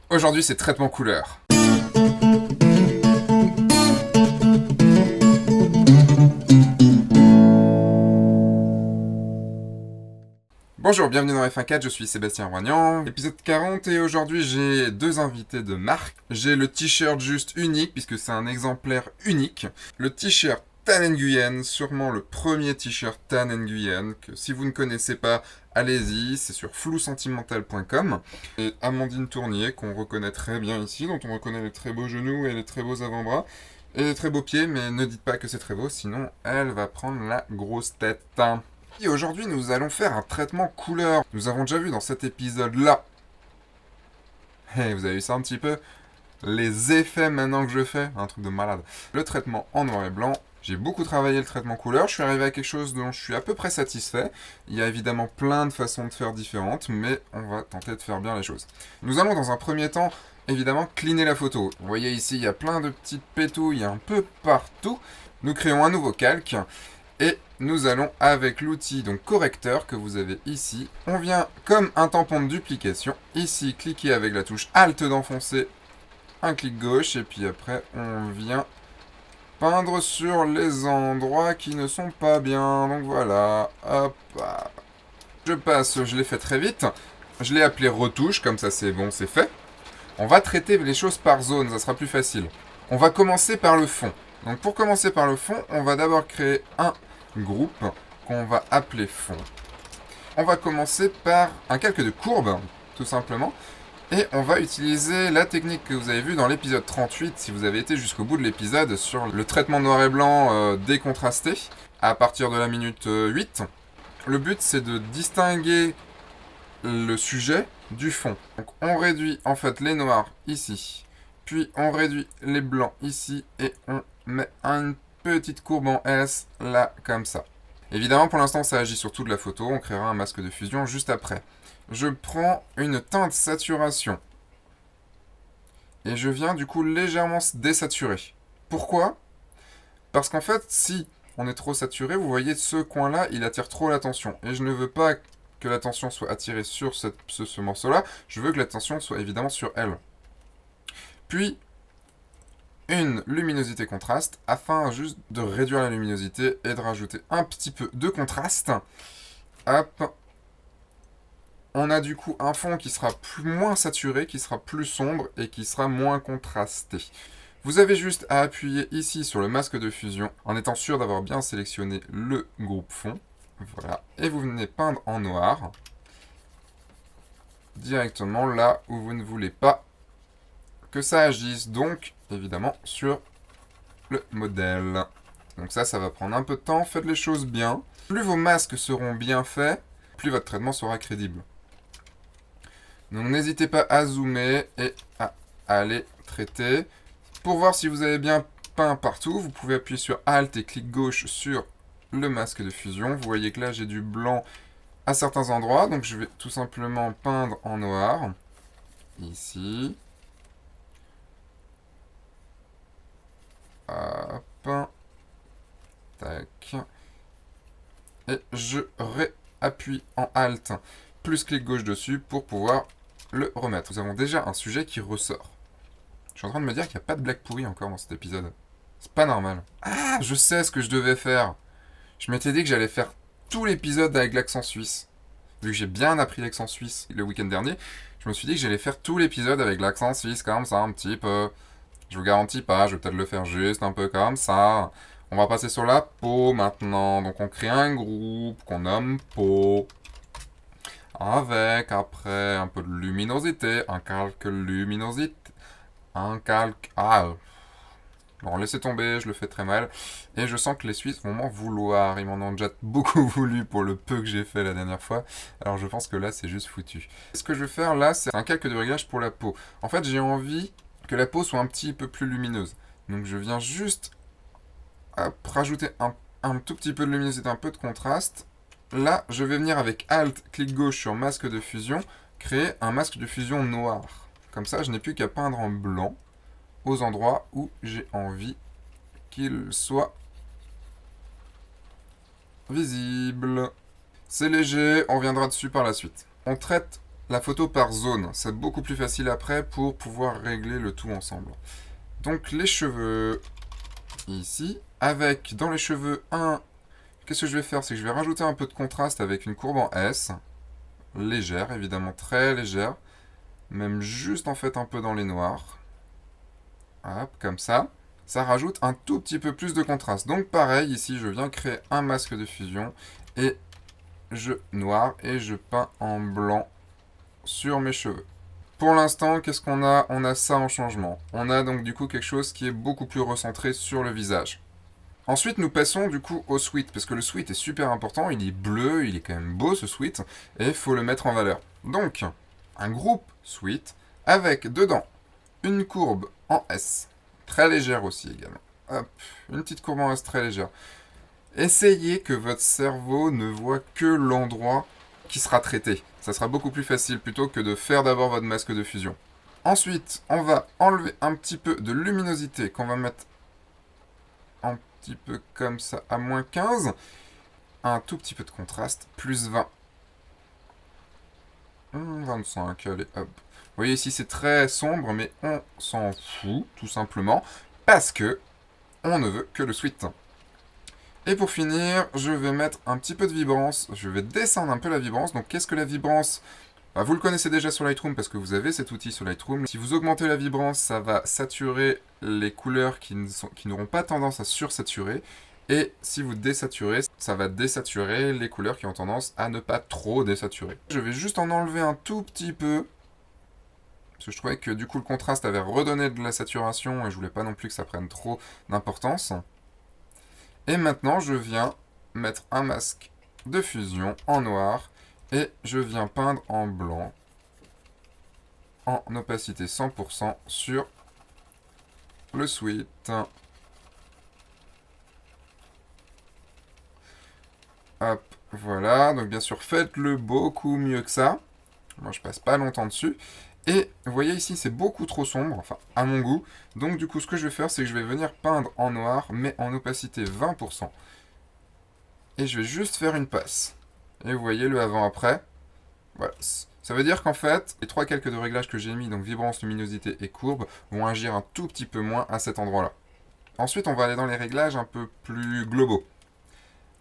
Aujourd'hui, c'est traitement couleur. Bonjour, bienvenue dans F1.4, je suis Sébastien Roignan, épisode 40, et aujourd'hui j'ai deux invités de marque. J'ai le t-shirt juste unique, puisque c'est un exemplaire unique. Le t-shirt Tan Nguyen, sûrement le premier t-shirt Tan Nguyen, que si vous ne connaissez pas, allez-y, c'est sur floussentimental.com. Et Amandine Tournier, qu'on reconnaît très bien ici, dont on reconnaît les très beaux genoux et les très beaux avant-bras. Et les très beaux pieds, mais ne dites pas que c'est très beau, sinon elle va prendre la grosse tête. Et aujourd'hui, nous allons faire un traitement couleur. Nous avons déjà vu dans cet épisode-là, hey, vous avez vu ça un petit peu, les effets maintenant que je fais, un truc de malade. Le traitement en noir et blanc. J'ai beaucoup travaillé le traitement couleur, je suis arrivé à quelque chose dont je suis à peu près satisfait. Il y a évidemment plein de façons de faire différentes, mais on va tenter de faire bien les choses. Nous allons dans un premier temps, évidemment, cleaner la photo. Vous voyez ici, il y a plein de petites pétouilles un peu partout. Nous créons un nouveau calque. Et nous allons avec l'outil donc correcteur que vous avez ici. On vient comme un tampon de duplication. Ici, cliquez avec la touche Alt d'enfoncer, un clic gauche, et puis après on vient peindre sur les endroits qui ne sont pas bien. Donc voilà, hop. Je passe, je l'ai fait très vite. Je l'ai appelé retouche, comme ça c'est bon, c'est fait. On va traiter les choses par zone, ça sera plus facile. On va commencer par le fond. Donc pour commencer par le fond, on va d'abord créer un groupe qu'on va appeler fond. On va commencer par un calque de courbe, tout simplement. Et on va utiliser la technique que vous avez vue dans l'épisode 38, si vous avez été jusqu'au bout de l'épisode, sur le traitement noir et blanc décontrasté, à partir de la minute 8. Le but, c'est de distinguer le sujet du fond. Donc on réduit en fait les noirs ici, puis on réduit les blancs ici, et on met une petite courbe en S, là, comme ça. Évidemment, pour l'instant, ça agit sur toute la photo, on créera un masque de fusion juste après. Je prends une teinte saturation, et je viens du coup légèrement désaturer. Pourquoi ? Parce qu'en fait, si on est trop saturé, vous voyez, ce coin-là, il attire trop l'attention, et je ne veux pas que l'attention soit attirée sur ce morceau-là, je veux que l'attention soit évidemment sur elle. Puis, une luminosité contraste, afin juste de réduire la luminosité et de rajouter un petit peu de contraste. Hop. On a du coup un fond qui sera moins saturé, qui sera plus sombre et qui sera moins contrasté. Vous avez juste à appuyer ici sur le masque de fusion en étant sûr d'avoir bien sélectionné le groupe fond. Voilà. Et vous venez peindre en noir directement là où vous ne voulez pas que ça agisse, donc évidemment sur le modèle. Donc ça va prendre un peu de temps, faites les choses bien. Plus vos masques seront bien faits, plus votre traitement sera crédible. Donc n'hésitez pas à zoomer et à aller traiter. Pour voir si vous avez bien peint partout, vous pouvez appuyer sur Alt et clic gauche sur le masque de fusion. Vous voyez que là j'ai du blanc à certains endroits, donc je vais tout simplement peindre en noir. Ici. Hop. Tac. Et je réappuie en Alt plus clic gauche dessus pour pouvoir le remettre. Nous avons déjà un sujet qui ressort. Je suis en train de me dire qu'il n'y a pas de blague pourrie encore dans cet épisode. C'est pas normal. Ah, je sais ce que je devais faire. Je m'étais dit que j'allais faire tout l'épisode avec l'accent suisse. Vu que j'ai bien appris l'accent suisse le week-end dernier, je me suis dit que j'allais faire tout l'épisode avec l'accent suisse comme ça, un petit peu. Je vous garantis pas, je vais peut-être le faire juste un peu comme ça. On va passer sur la peau maintenant. Donc on crée un groupe qu'on nomme peau. Avec après un peu de luminosité, un calque luminosité. Un calque... Ah, bon, laissez tomber, je le fais très mal. Et je sens que les Suisses vont m'en vouloir. Ils m'en ont déjà beaucoup voulu pour le peu que j'ai fait la dernière fois. Alors je pense que là, c'est juste foutu. Ce que je vais faire là, c'est un calque de réglage pour la peau. En fait, j'ai envie que la peau soit un petit peu plus lumineuse. Donc je viens juste rajouter un tout petit peu de luminosité, un peu de contraste. Là, je vais venir avec Alt, clic gauche sur masque de fusion, créer un masque de fusion noir. Comme ça, je n'ai plus qu'à peindre en blanc aux endroits où j'ai envie qu'il soit visible. C'est léger, on reviendra dessus par la suite. On traite la photo par zone. C'est beaucoup plus facile après pour pouvoir régler le tout ensemble. Donc les cheveux, ici. Avec, dans les cheveux, qu'est-ce que je vais faire? C'est que je vais rajouter un peu de contraste avec une courbe en S. Légère, évidemment, très légère. Même juste en fait un peu dans les noirs. Hop, comme ça. Ça rajoute un tout petit peu plus de contraste. Donc pareil, ici je viens créer un masque de fusion. Et je noir et je peins en blanc sur mes cheveux. Pour l'instant, qu'est-ce qu'on a? On a ça en changement. On a donc du coup quelque chose qui est beaucoup plus recentré sur le visage. Ensuite, nous passons du coup au sweat, parce que le sweat est super important, il est bleu, il est quand même beau ce sweat, et il faut le mettre en valeur. Donc, un groupe sweat, avec dedans une courbe en S, très légère aussi également. Hop, une petite courbe en S très légère. Essayez que votre cerveau ne voit que l'endroit qui sera traité. Ça sera beaucoup plus facile plutôt que de faire d'abord votre masque de fusion. Ensuite, on va enlever un petit peu de luminosité qu'on va mettre un petit peu comme ça à moins 15. Un tout petit peu de contraste, plus 20. 25, allez, hop. Vous voyez ici c'est très sombre, mais on s'en fout, tout simplement, parce que on ne veut que le sweat. Et pour finir, je vais mettre un petit peu de vibrance. Je vais descendre un peu la vibrance. Donc qu'est-ce que la vibrance? Bah, vous le connaissez déjà sur Lightroom parce que vous avez cet outil sur Lightroom. Si vous augmentez la vibrance, ça va saturer les couleurs qui n'auront pas tendance à sursaturer. Et si vous désaturez, ça va désaturer les couleurs qui ont tendance à ne pas trop désaturer. Je vais juste en enlever un tout petit peu. Parce que je trouvais que du coup le contraste avait redonné de la saturation et je voulais pas non plus que ça prenne trop d'importance. Et maintenant je viens mettre un masque de fusion en noir et je viens peindre en blanc en opacité 100% sur le sweat. Hop, voilà. Donc bien sûr, faites-le beaucoup mieux que ça. Moi, je passe pas longtemps dessus. Et vous voyez ici, c'est beaucoup trop sombre, enfin, à mon goût. Donc du coup, ce que je vais faire, c'est que je vais venir peindre en noir, mais en opacité 20%. Et je vais juste faire une passe. Et vous voyez le avant-après. Voilà. Ça veut dire qu'en fait, les trois calques de réglage que j'ai mis, donc vibrance, luminosité et courbe, vont agir un tout petit peu moins à cet endroit-là. Ensuite, on va aller dans les réglages un peu plus globaux.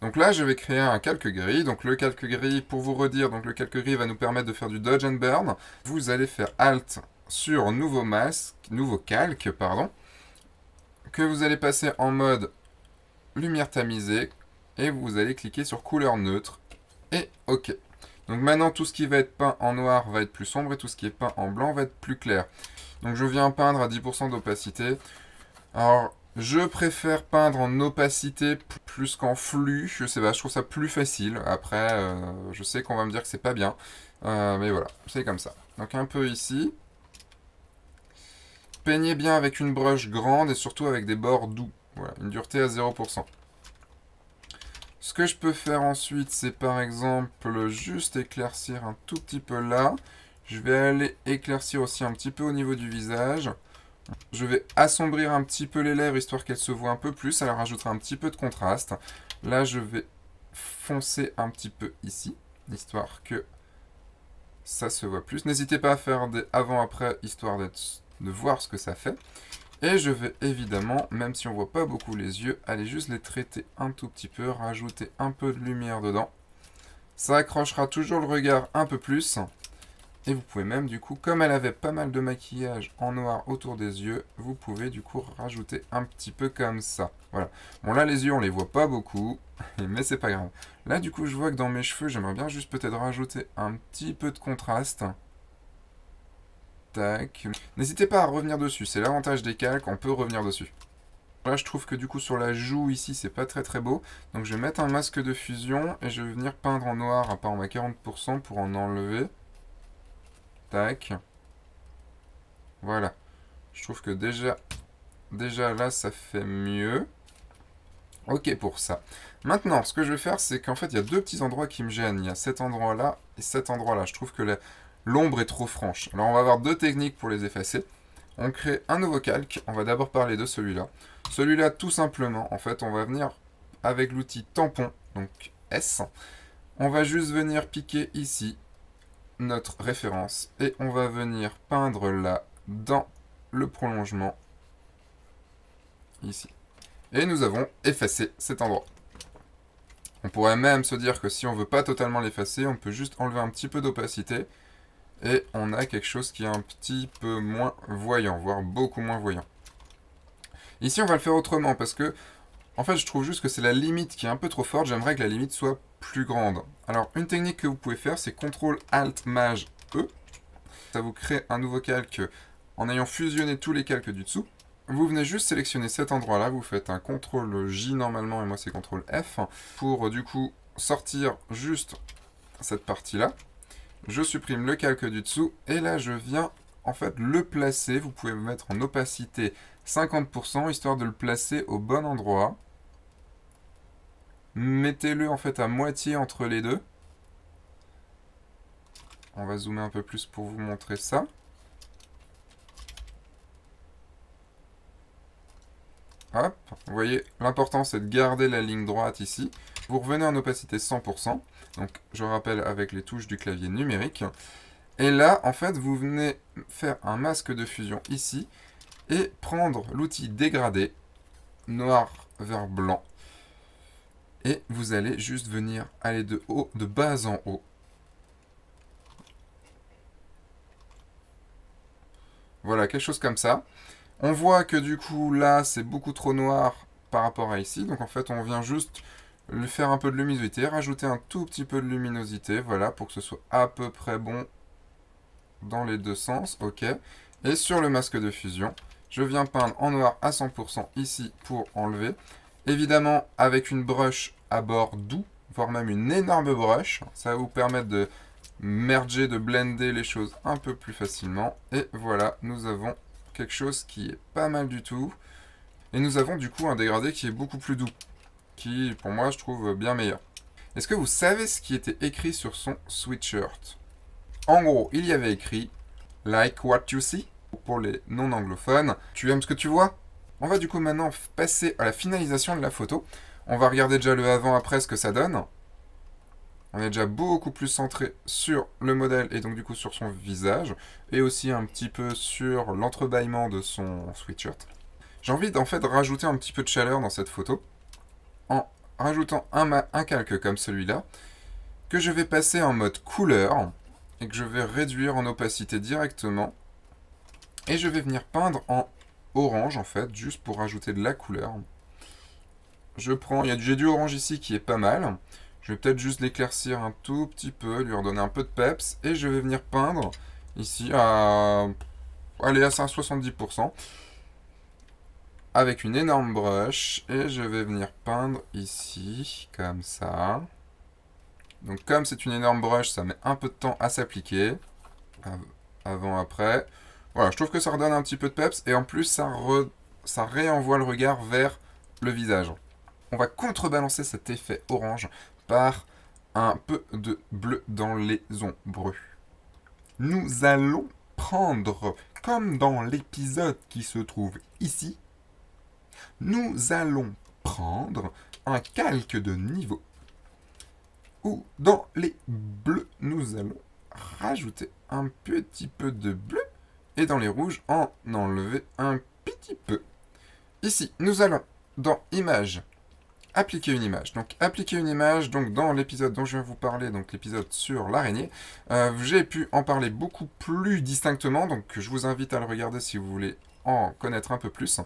Donc là, je vais créer un calque gris. Donc le calque gris, pour vous redire, donc le calque gris va nous permettre de faire du dodge and burn. Vous allez faire Alt sur nouveau masque, nouveau calque, pardon, que vous allez passer en mode lumière tamisée, et vous allez cliquer sur couleur neutre, et OK. Donc maintenant, tout ce qui va être peint en noir va être plus sombre, et tout ce qui est peint en blanc va être plus clair. Donc je viens peindre à 10% d'opacité. Alors, je préfère peindre en opacité plus qu'en flux. Je sais pas, je trouve ça plus facile. Après, je sais qu'on va me dire que c'est pas bien. Mais voilà, c'est comme ça. Donc un peu ici. Peignez bien avec une brush grande et surtout avec des bords doux. Voilà, une dureté à 0%. Ce que je peux faire ensuite, c'est par exemple juste éclaircir un tout petit peu là. Je vais aller éclaircir aussi un petit peu au niveau du visage. Je vais assombrir un petit peu les lèvres, histoire qu'elles se voient un peu plus. Ça leur rajoutera un petit peu de contraste. Là, je vais foncer un petit peu ici, histoire que ça se voit plus. N'hésitez pas à faire des avant-après, histoire de voir ce que ça fait. Et je vais évidemment, même si on ne voit pas beaucoup les yeux, aller juste les traiter un tout petit peu, rajouter un peu de lumière dedans. Ça accrochera toujours le regard un peu plus. Et vous pouvez même du coup, comme elle avait pas mal de maquillage en noir autour des yeux, vous pouvez du coup rajouter un petit peu comme ça. Voilà. Bon là les yeux on les voit pas beaucoup, mais c'est pas grave. Là du coup je vois que dans mes cheveux j'aimerais bien juste peut-être rajouter un petit peu de contraste. Tac. N'hésitez pas à revenir dessus, c'est l'avantage des calques, on peut revenir dessus. Là je trouve que du coup sur la joue ici c'est pas très beau, donc je vais mettre un masque de fusion et je vais venir peindre en noir à part en 40% pour en enlever. Tac. Voilà. Je trouve que déjà là, ça fait mieux. Ok pour ça. Maintenant, ce que je vais faire, c'est qu'en fait, il y a deux petits endroits qui me gênent. Il y a cet endroit-là et cet endroit-là. Je trouve que l'ombre est trop franche. Alors, on va avoir deux techniques pour les effacer. On crée un nouveau calque. On va d'abord parler de celui-là. Celui-là, tout simplement, en fait, on va venir avec l'outil tampon, donc S. On va juste venir piquer ici notre référence et on va venir peindre là dans le prolongement ici. Et nous avons effacé cet endroit. On pourrait même se dire que si on veut pas totalement l'effacer, on peut juste enlever un petit peu d'opacité et on a quelque chose qui est un petit peu moins voyant, voire beaucoup moins voyant. Ici, on va le faire autrement parce que, en fait, je trouve juste que c'est la limite qui est un peu trop forte. J'aimerais que la limite soit plus grande. Alors, une technique que vous pouvez faire, c'est CTRL-ALT-MAJ-E. Ça vous crée un nouveau calque en ayant fusionné tous les calques du dessous. Vous venez juste sélectionner cet endroit-là, vous faites un CTRL-J normalement, et moi c'est CTRL-F, pour du coup sortir juste cette partie-là. Je supprime le calque du dessous, et là je viens en fait le placer. Vous pouvez mettre en opacité 50%, histoire de le placer au bon endroit. Mettez-le en fait à moitié entre les deux. On va zoomer un peu plus pour vous montrer ça. Hop, vous voyez, l'important c'est de garder la ligne droite ici. Vous revenez en opacité 100%, donc je rappelle avec les touches du clavier numérique. Et là, en fait, vous venez faire un masque de fusion ici, et prendre l'outil dégradé, noir vers blanc. Et vous allez juste venir aller de haut, de bas en haut. Voilà, quelque chose comme ça. On voit que du coup, là, c'est beaucoup trop noir par rapport à ici. Donc en fait, on vient juste lui faire un peu de luminosité, rajouter un tout petit peu de luminosité, voilà, pour que ce soit à peu près bon dans les deux sens, ok. Et sur le masque de fusion, je viens peindre en noir à 100% ici pour enlever. Évidemment, avec une brush à bord doux, voire même une énorme brush, ça va vous permettre de merger, de blender les choses un peu plus facilement. Et voilà, nous avons quelque chose qui est pas mal du tout. Et nous avons du coup un dégradé qui est beaucoup plus doux, qui pour moi je trouve bien meilleur. Est-ce que vous savez ce qui était écrit sur son sweatshirt? En gros, il y avait écrit « Like what you see » pour les non-anglophones. Tu aimes ce que tu vois? On va du coup maintenant passer à la finalisation de la photo. On va regarder déjà le avant-après ce que ça donne. On est déjà beaucoup plus centré sur le modèle et donc du coup sur son visage. Et aussi un petit peu sur l'entrebâillement de son sweatshirt. J'ai envie en fait de rajouter un petit peu de chaleur dans cette photo. En rajoutant un calque comme celui-là. Que je vais passer en mode couleur. Et que je vais réduire en opacité directement. Et je vais venir peindre en orange en fait, juste pour rajouter de la couleur. Je prends, j'ai du orange ici qui est pas mal. Je vais peut-être juste l'éclaircir un tout petit peu, lui redonner un peu de peps. Et je vais venir peindre ici à... Allez, à 70%. Avec une énorme brush. Et je vais venir peindre ici, comme ça. Donc comme c'est une énorme brush, ça met un peu de temps à s'appliquer. Avant, après. Voilà, je trouve que ça redonne un petit peu de peps. Et en plus, ça réenvoie le regard vers le visage. On va contrebalancer cet effet orange par un peu de bleu dans les ombres. Nous allons prendre, comme dans l'épisode qui se trouve ici, nous allons prendre un calque de niveau où dans les bleus, nous allons rajouter un petit peu de bleu et dans les rouges, en enlever un petit peu. Ici, nous allons dans Images, appliquer une image. Donc appliquer une image, donc dans l'épisode dont je viens vous parler, donc l'épisode sur l'araignée, j'ai pu en parler beaucoup plus distinctement, donc je vous invite à le regarder si vous voulez en connaître un peu plus.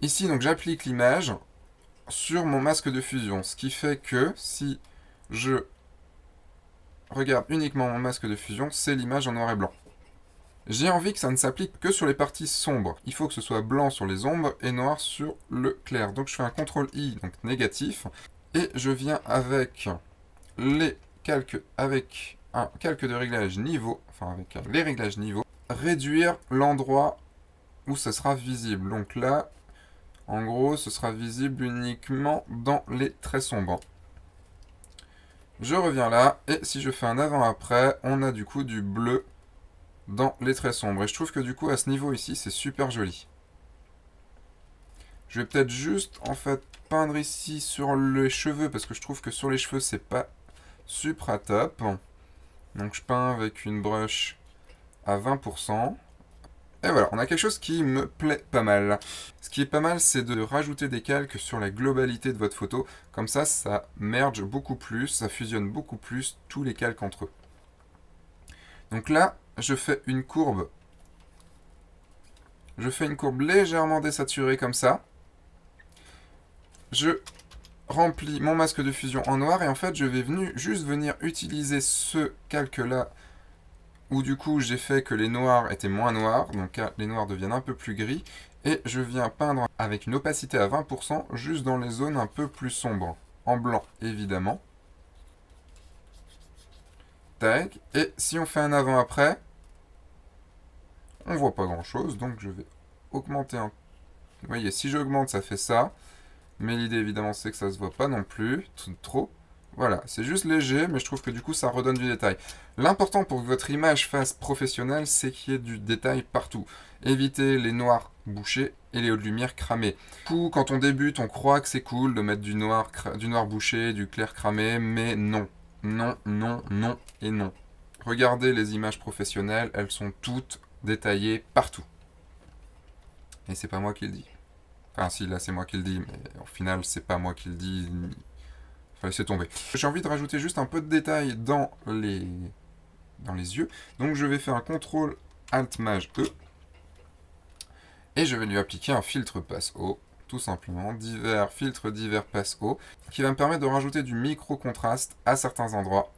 Ici, donc j'applique l'image sur mon masque de fusion, ce qui fait que si je regarde uniquement mon masque de fusion, c'est l'image en noir et blanc. J'ai envie que ça ne s'applique que sur les parties sombres. Il faut que ce soit blanc sur les ombres et noir sur le clair. Donc je fais un CTRL-I, donc négatif, et je viens avec les calques, avec un calque de réglage niveau, enfin avec les réglages niveau, réduire l'endroit où ça sera visible. Donc là, en gros, ce sera visible uniquement dans les traits sombres. Je reviens là, et si je fais un avant-après, on a du coup du bleu dans les traits sombres. Et je trouve que du coup, à ce niveau ici, c'est super joli. Je vais peut-être juste, en fait, peindre ici sur les cheveux, parce que je trouve que sur les cheveux, c'est pas super top. Donc je peins avec une brush à 20%. Et voilà, on a quelque chose qui me plaît pas mal. Ce qui est pas mal, c'est de rajouter des calques sur la globalité de votre photo. Comme ça merge beaucoup plus, ça fusionne beaucoup plus tous les calques entre eux. Donc là, je fais une courbe. Je fais une courbe légèrement désaturée comme ça. Je remplis mon masque de fusion en noir et en fait, je vais juste venir utiliser ce calque-là où du coup j'ai fait que les noirs étaient moins noirs, donc là, les noirs deviennent un peu plus gris, et je viens peindre avec une opacité à 20% juste dans les zones un peu plus sombres, en blanc évidemment. Tac, et si on fait un avant-après, on voit pas grand chose, donc je vais augmenter un... Vous voyez, si j'augmente ça fait ça, mais l'idée évidemment c'est que ça se voit pas non plus, trop. Voilà, c'est juste léger, mais je trouve que du coup ça redonne du détail. L'important pour que votre image fasse professionnelle, c'est qu'il y ait du détail partout. Évitez les noirs bouchés et les hauts de lumière cramés. Du coup, quand on débute, on croit que c'est cool de mettre du noir bouché, du clair cramé, mais non. Non, non, non et non. Regardez les images professionnelles, elles sont toutes détaillées partout. Et c'est pas moi qui le dis. Enfin si, là c'est moi qui le dis, mais au final c'est pas moi qui le dis. Enfin, laissez tomber. J'ai envie de rajouter juste un peu de détail dans les yeux. Donc je vais faire un CTRL ALT MAJ E. Et je vais lui appliquer un filtre passe haut. Tout simplement. Filtre divers passe haut. Qui va me permettre de rajouter du micro-contraste à certains endroits.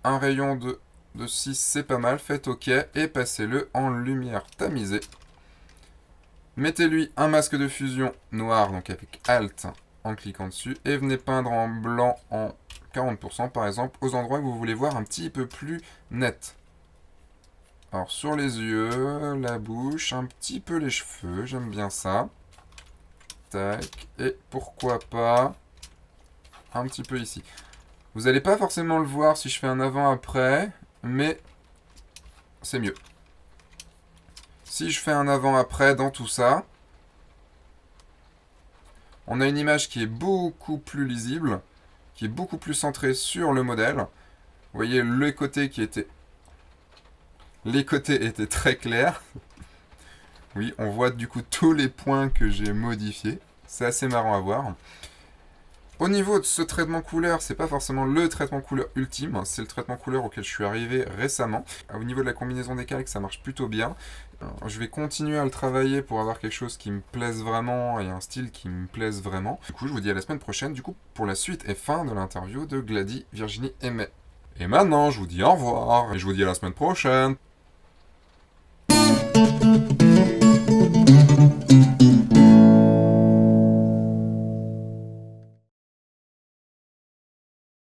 Un rayon de 6, c'est pas mal. Faites OK et passez-le en lumière tamisée. Mettez-lui un masque de fusion noir, donc avec Alt en cliquant dessus, et venez peindre en blanc en 40% par exemple, aux endroits que vous voulez voir un petit peu plus net. Alors sur les yeux, la bouche, un petit peu les cheveux, j'aime bien ça. Tac, et pourquoi pas un petit peu ici. Vous n'allez pas forcément le voir si je fais un avant-après, mais c'est mieux. Si je fais un avant-après dans tout ça, on a une image qui est beaucoup plus lisible, qui est beaucoup plus centrée sur le modèle. Vous voyez les côtés étaient très clairs. Oui, on voit du coup tous les points que j'ai modifiés. C'est assez marrant à voir. Au niveau de ce traitement couleur, c'est pas forcément le traitement couleur ultime, c'est le traitement couleur auquel je suis arrivé récemment. Au niveau de la combinaison des calques, ça marche plutôt bien. Je vais continuer à le travailler pour avoir quelque chose qui me plaise vraiment et un style qui me plaise vraiment. Du coup, je vous dis à la semaine prochaine, du coup, pour la suite et fin de l'interview de Gladys, Virginie et May. Et maintenant, je vous dis au revoir et je vous dis à la semaine prochaine.